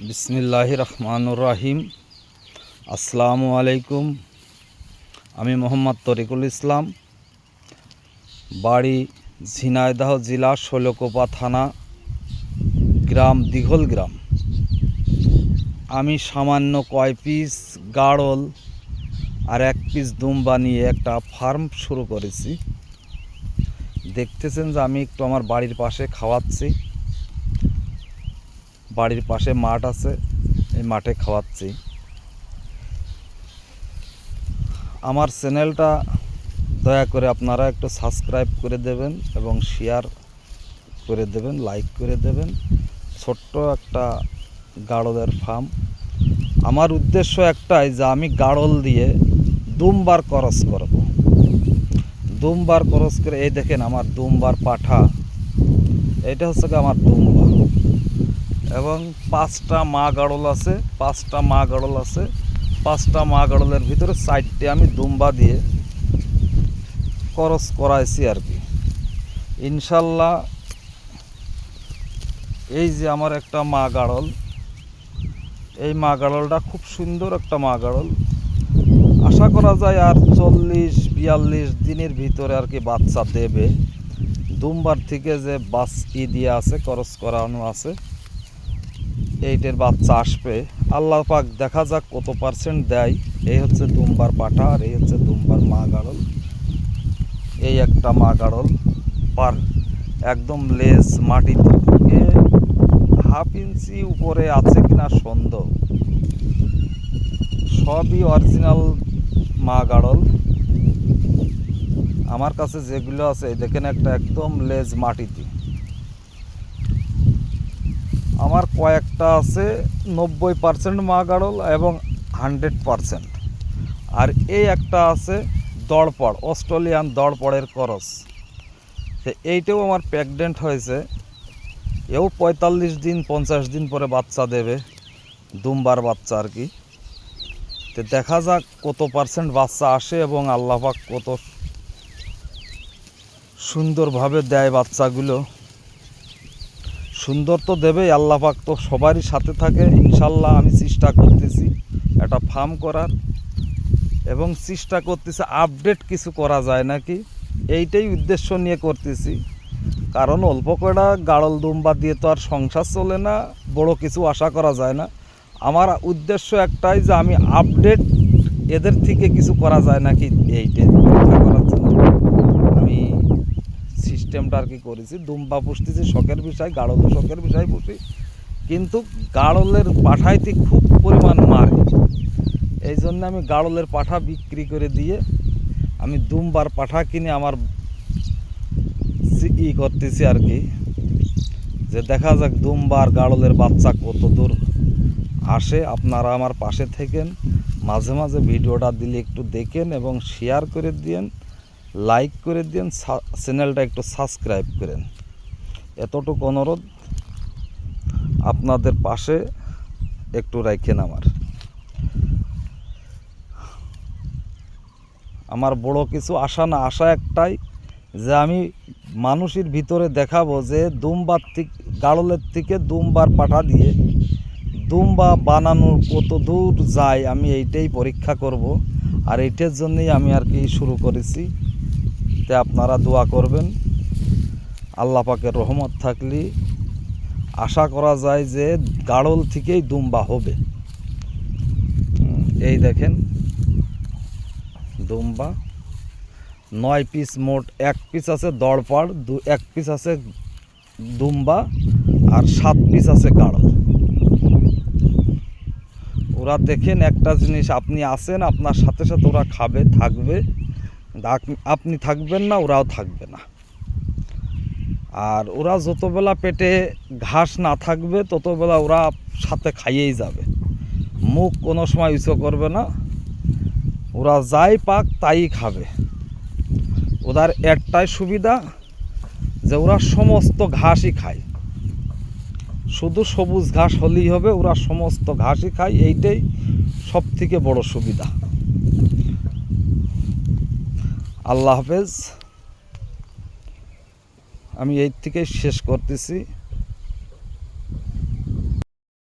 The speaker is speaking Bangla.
বিসমিল্লাহির রহমানুর রহিম। আসসালামু আলাইকুম। আমি মোহাম্মদ তরিকুল ইসলাম, বাড়ি ঝিনাইদহ জেলা শৈলকুপা থানা, গ্রাম দিঘল গ্রাম। আমি সামান্য কয় পিস গাড়ল আর এক পিস দুম্বা নিয়ে একটা ফার্ম শুরু করেছি। দেখতেছেন যে আমি একটু আমার বাড়ির পাশে খাওয়াচ্ছি। বাড়ির পাশে মাঠ আছে, এই মাঠে খাওয়াচ্ছি। আমার চ্যানেলটা দয়া করে আপনারা একটু সাবস্ক্রাইব করে দেবেন এবং শেয়ার করে দেবেন, লাইক করে দেবেন। ছোট্ট একটা গাড়লের ফার্ম। আমার উদ্দেশ্য একটাই যে আমি গাড়ল দিয়ে দুমবার ক্রস করব। দুমবার ক্রস করে এই দেখেন আমার দুমবার পাঠা, এটা হচ্ছে কি আমার দুম্বা। এবং পাঁচটা মা গাড়ল আছে, পাঁচটা মা গাড়লের ভিতরে 4টে আমি দুম্বা দিয়ে ক্রস করাইছি আর কি। ইনশাল্লাহ এই যে আমার একটা মা গাড়ল, এই মা গাড়লটা খুব সুন্দর একটা মা গাড়ল। আশা করা যায় আর 40-42 দিনের ভিতরে আর কি বাচ্চা দেবে। দুমবার থেকে যে দিয়ে আছে, ক্রস করানো আছে, এইটার বাচ্চা আসবে। আল্লাহ পাক দেখা যাক কত পার্সেন্ট দেয়। এই হচ্ছে দুমবার পাঠা আর এই হচ্ছে দুমবার মা গাড়ল। এই একটা মা গাড়ল পার একদম লেজ মাটি থেকে 1/2 ইঞ্চি উপরে আছে কিনা সন্দেহ। সবই অরিজিনাল মা গাড়ল আমার কাছে যেগুলো আছে। দেখেন একটা একদম লেজ মাটিতে। আমার কয়েকটা আছে 90% মা গাড়ল এবং 100%। আর এই একটা আছে দড়পড়, অস্ট্রেলিয়ান দড়পড়ের ক্রস। তো এইটাও আমার প্রেগনেন্ট হয়েছে। এও 45 দিন 50 দিন পরে বাচ্চা দেবে, দুমবার বাচ্চা আর কি। তো দেখা যাক কত পার্সেন্ট বাচ্চা আসে এবং আল্লাহ পাক কত সুন্দরভাবে দেয় বাচ্চাগুলো। সুন্দর তো দেবেই, আল্লাহ পাক তো সবারই সাথে থাকে। ইনশাল্লাহ আমি চেষ্টা করতেছি একটা ফার্ম করার এবং চেষ্টা করতেছি আপডেট কিছু করা যায় নাকি, এইটাই উদ্দেশ্য নিয়ে করতেছি। কারণ অল্প কয়টা গাড়ল দুম্বা দিয়ে তো আর সংসার চলে না, বড় কিছু আশা করা যায় না। আমার উদ্দেশ্য একটাই যে আমি আপডেট এদের থেকে কিছু করা যায় নাকি, এইটাই পরীক্ষা করার জন্য আমি সিস্টেমটা আর কি করেছি। দুম্বা পুষতেছি শখের বিষয়, গাড়লও শখের বিষয় পুষি, কিন্তু গাড়লের পাঠাইতে খুব পরিমাণ মারে। এই জন্য আমি গাড়লের পাঠা বিক্রি করে দিয়ে আমি দুমবার পাঠা কিনে আমার করতেছি আর কি। যে দেখা যাক দুমবার গাড়লের বাচ্চা কত দূর আসে। আপনারা আমার পাশে থেকেন, মাঝে মাঝে ভিডিওটা দিলে একটু দেখেন এবং শেয়ার করে দিন, লাইক করে দিন, চ্যানেলটা একটু সাবস্ক্রাইব করেন। এতটুকু অনুরোধ আপনাদের পাশে একটু রাখেন। আমার বড় কিছু আশা না, আশা একটাই যে আমি মানুষের ভিতরে দেখাবো যে দুমবার থেকে, গাড়লের থেকে দুমবার পাঠা দিয়ে দুম্বা বানানোর কত দূর যায়, আমি এইটাই পরীক্ষা করব। আর এইটার জন্যই আমি আর কি শুরু করেছি। তে আপনারা দোয়া করবেন। আল্লাহ পাকের রহমত থাকলে আশা করা যায় যে গাড়ল থেকেই দুম্বা হবে। এই দেখেন দুম্বা 9 পিস মোট, 1 পিস আছে দড়পাড়, 1 পিস আছে দুম্বা আর 7 পিস আছে গাড়ল। ওরা দেখেন একটা জিনিস, আপনি আসেন আপনার সাথে সাথে ওরা খাবে, থাকবে, আপনি থাকবেন না, ওরাও থাকবে না। আর ওরা যতবেলা পেটে ঘাস না থাকবে ততবেলা ওরা সাথে খাইয়েই যাবে, মুখ কোনো সময় উঁচু করবে না। ওরা যাই পাক তাই খাবে। ওদের একটাই সুবিধা যে ওরা সমস্ত ঘাসই খায়, শুধু সবুজ ঘাস হলেই হবে, ওরা সমস্ত ঘাসই খায়। এইটাই সব থেকে বড় সুবিধা। আল্লাহ হাফেজ। আমি এই থেকেই শেষ করতেছি।